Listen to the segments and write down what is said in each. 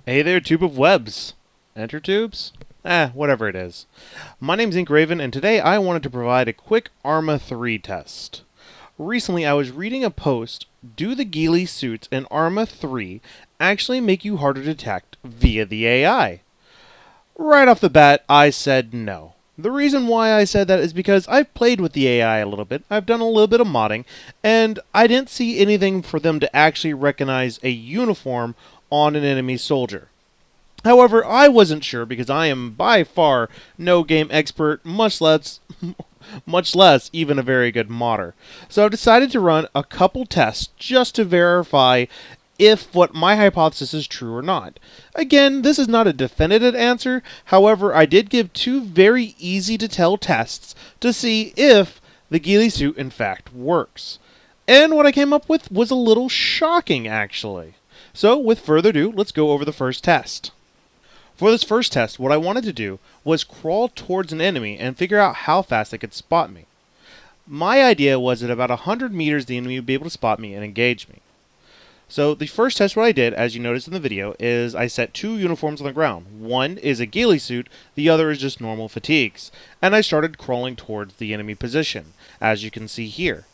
Hey there, tube of webs. Enter tubes? Whatever it is. My name's Ink Raven, and today I wanted to provide a quick Arma 3 test. Recently, I was reading a post, do the Ghillie suits in Arma 3 actually make you harder to detect via the AI? Right off the bat, I said no. The reason why I said that is because I've played with the AI a little bit, I've done a little bit of modding, and I didn't see anything for them to actually recognize a uniform on an enemy soldier. However, I wasn't sure because I am by far no game expert, much less even a very good modder. So I've decided to run a couple tests just to verify if what my hypothesis is true or not. Again, this is not a definitive answer. However, I did give two very easy to tell tests to see if the Ghillie suit in fact works. And what I came up with was a little shocking actually. So with further ado, let's go over the first test. For this first test, what I wanted to do was crawl towards an enemy and figure out how fast they could spot me. My idea was at about 100 meters the enemy would be able to spot me and engage me. So the first test what I did, as you noticed in the video, is I set two uniforms on the ground. One is a Ghillie suit, the other is just normal fatigues. And I started crawling towards the enemy position, as you can see here.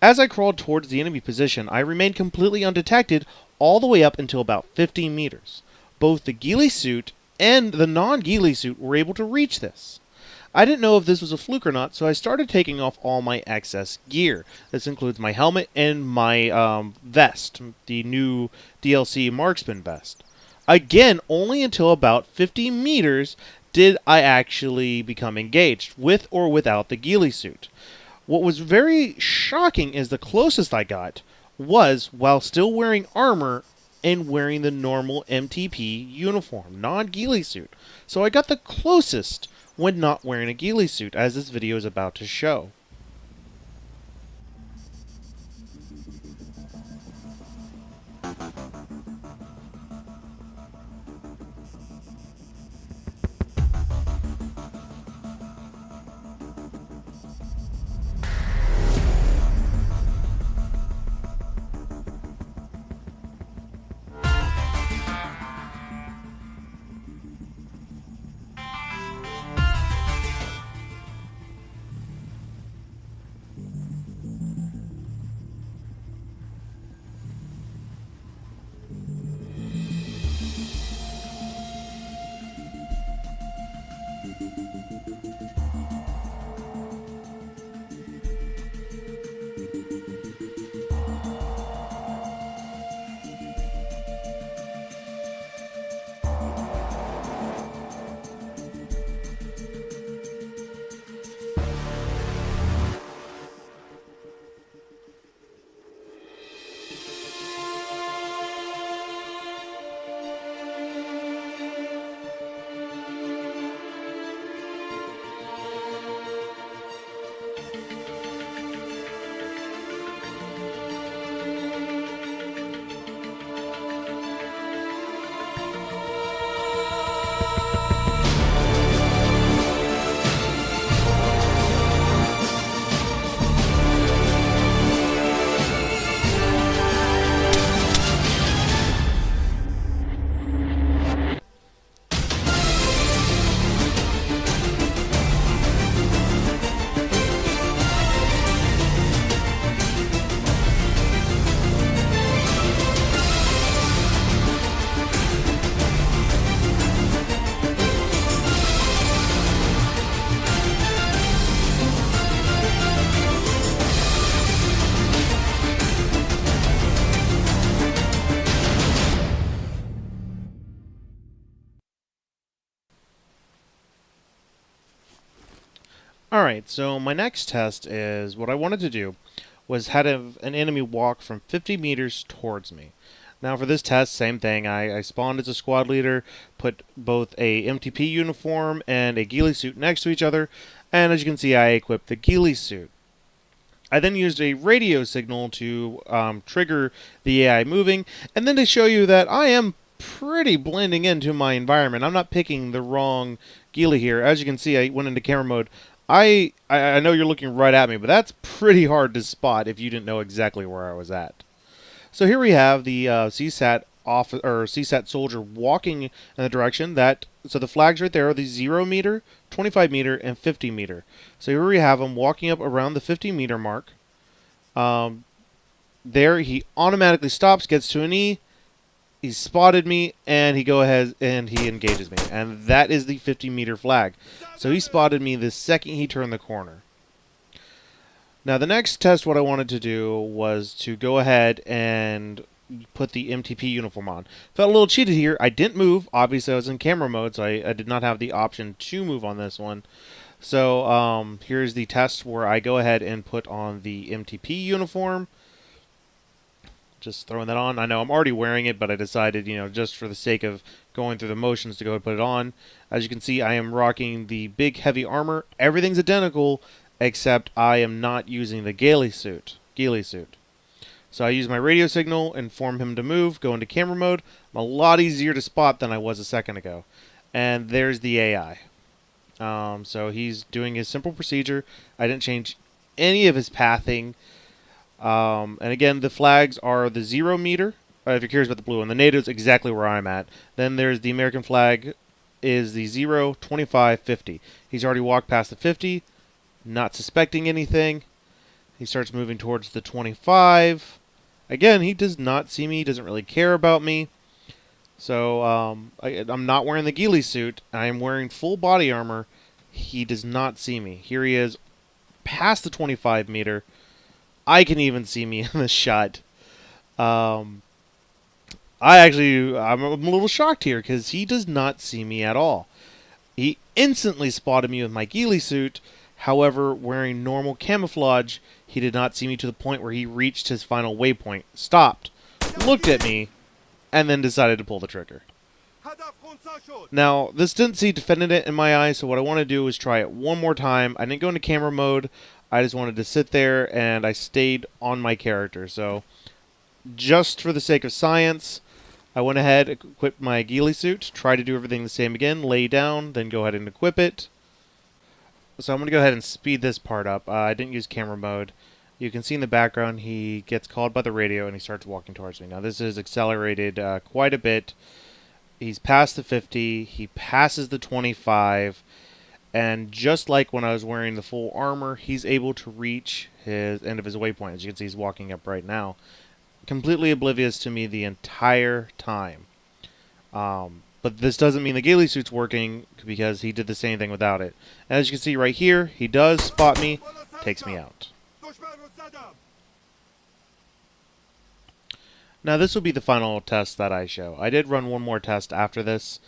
As I crawled towards the enemy position, I remained completely undetected all the way up until about 15 meters. Both the Ghillie suit and the non-Ghillie suit were able to reach this. I didn't know if this was a fluke or not, so I started taking off all my excess gear. This includes my helmet and my vest, the new DLC marksman vest. Again, only until about 50 meters did I actually become engaged, with or without the Ghillie suit. What was very shocking is the closest I got was while still wearing armor and wearing the normal MTP uniform, non-Ghillie suit. So I got the closest when not wearing a Ghillie suit, as this video is about to show. Alright, so my next test is what I wanted to do was had an enemy walk from 50 meters towards me. Now for this test, same thing. I spawned as a squad leader, put both a MTP uniform and a Ghillie suit next to each other, and as you can see I equipped the Ghillie suit. I then used a radio signal to trigger the AI moving, and then to show you that I am pretty blending into my environment. I'm not picking the wrong Ghillie here. As you can see, I went into camera mode. I know you're looking right at me, but that's pretty hard to spot if you didn't know exactly where I was at. So here we have the CSAT off or CSAT soldier walking in the direction that. So the flags right there are the 0 meter, 25 meter, and 50 meter. So here we have him walking up around the 50 meter mark. There he automatically stops, gets to a knee. He's spotted me, and he go ahead and he engages me, and that is the 50 meter flag. So he spotted me the second he turned the corner. Now the next test, what I wanted to do was to go ahead and put the MTP uniform on. Felt a little cheated here. I didn't move. Obviously, I was in camera mode, so I did not have the option to move on this one. So here's the test where I go ahead and put on the MTP uniform. Just throwing that on. I know I'm already wearing it, but I decided, just for the sake of going through the motions to go and put it on. As you can see, I am rocking the big heavy armor. Everything's identical, except I am not using the Ghillie suit. So I use my radio signal, inform him to move, go into camera mode. I'm a lot easier to spot than I was a second ago. And there's the AI. So he's doing his simple procedure. I didn't change any of his pathing. And again, the flags are the 0 meter, if you're curious about the blue one. The NATO is exactly where I'm at. Then there's the American flag is the 0, 25, 50. He's already walked past the 50, not suspecting anything. He starts moving towards the 25. Again, he does not see me, doesn't really care about me. So I'm not wearing the Ghillie suit. I am wearing full body armor. He does not see me. Here he is past the 25 meter. I can even see me in the shot. I'm a little shocked here because he does not see me at all. He instantly spotted me with my Ghillie suit. However, wearing normal camouflage, he did not see me to the point where he reached his final waypoint, stopped, looked at me, and then decided to pull the trigger. Now, this didn't seem definitive in my eyes, so what I want to do is try it one more time. I didn't go into camera mode. I just wanted to sit there, and I stayed on my character. So, just for the sake of science, I went ahead, equipped my Ghillie suit, tried to do everything the same again, lay down, then go ahead and equip it. So I'm going to go ahead and speed this part up. I didn't use camera mode. You can see in the background he gets called by the radio, and he starts walking towards me. Now, this is accelerated quite a bit. He's past the 50, he passes the 25, and just like when I was wearing the full armor, he's able to reach his end of his waypoint. As you can see, he's walking up right now. Completely oblivious to me the entire time. But this doesn't mean the Ghillie suit's working, because he did the same thing without it. As you can see right here, he does spot me, takes me out. Now this will be the final test that I show. I did run one more test after this.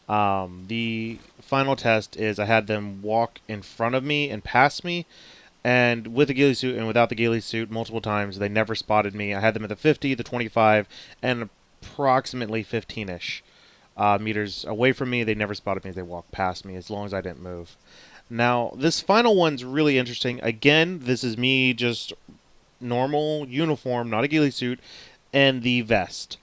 The final test is I had them walk in front of me and past me, and with the Ghillie suit and without the Ghillie suit multiple times, they never spotted me. I had them at the 50, the 25, and approximately 15-ish meters away from me. They never spotted me as they walked past me, as long as I didn't move. Now, this final one's really interesting. Again, this is me just normal uniform, not a Ghillie suit, and the vest.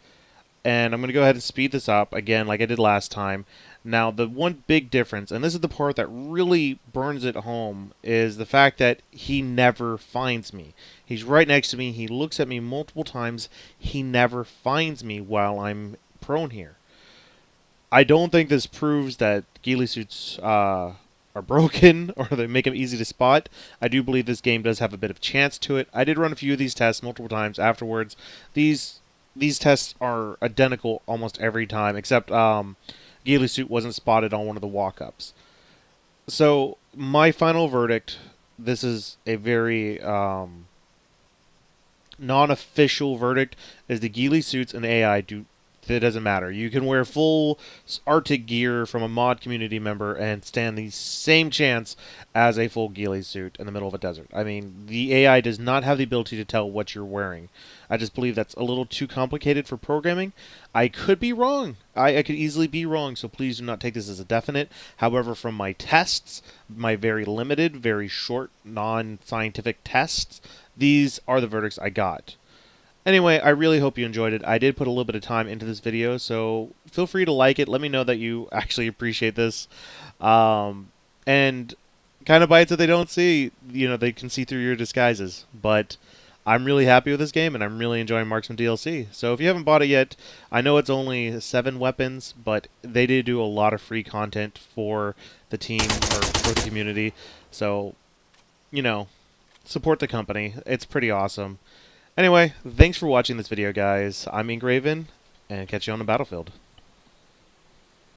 And I'm going to go ahead and speed this up, again, like I did last time. Now, the one big difference, and this is the part that really burns it home, is the fact that he never finds me. He's right next to me. He looks at me multiple times. He never finds me while I'm prone here. I don't think this proves that Ghillie suits are broken or they make them easy to spot. I do believe this game does have a bit of chance to it. I did run a few of these tests multiple times afterwards. These tests are identical almost every time, except Ghillie suit wasn't spotted on one of the walk-ups. So, my final verdict, this is a very non-official verdict, is the Ghillie suits and AI do. It doesn't matter. You can wear full Arctic gear from a mod community member and stand the same chance as a full Ghillie suit in the middle of a desert. I mean, the AI does not have the ability to tell what you're wearing. I just believe that's a little too complicated for programming. I could be wrong. I could easily be wrong, so please do not take this as a definite. However, from my tests, my very limited, very short, non-scientific tests, these are the verdicts I got. Anyway, I really hope you enjoyed it. I did put a little bit of time into this video, so feel free to like it. Let me know that you actually appreciate this. And kind of bites that they don't see, they can see through your disguises. But I'm really happy with this game, and I'm really enjoying Marksman DLC. So if you haven't bought it yet, I know it's only 7 weapons, but they did do a lot of free content for the team or for the community. So, you know, support the company. It's pretty awesome. Anyway, thanks for watching this video, guys. I'm Ingraven, and catch you on the battlefield.